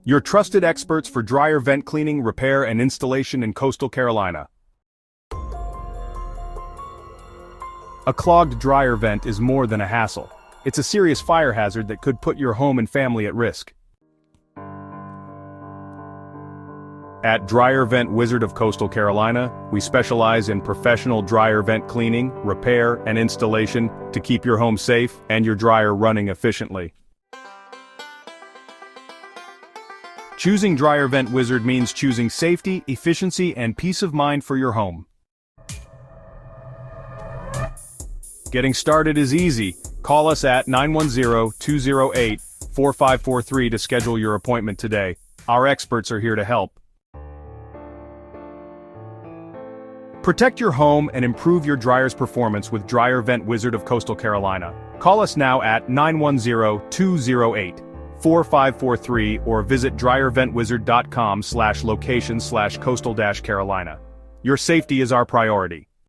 Your trusted experts for dryer vent cleaning, repair, and installation in coastal Carolina. A clogged dryer vent is more than a hassle. It's a serious fire hazard that could put your home and family at risk. At Dryer Vent Wizard of Coastal Carolina, we specialize in professional dryer vent cleaning, repair, and installation to keep your home safe and your dryer running efficiently. Choosing Dryer Vent Wizard means choosing safety, efficiency, and peace of mind for your home. Getting started is easy. Call us at 910-208-4543 to schedule your appointment today. Our experts are here to help. Protect your home and improve your dryer's performance with Dryer Vent Wizard of Coastal Carolina. Call us now at 910-208-4543 or visit dryerventwizard.com/location/coastal-Carolina. Your safety is our priority.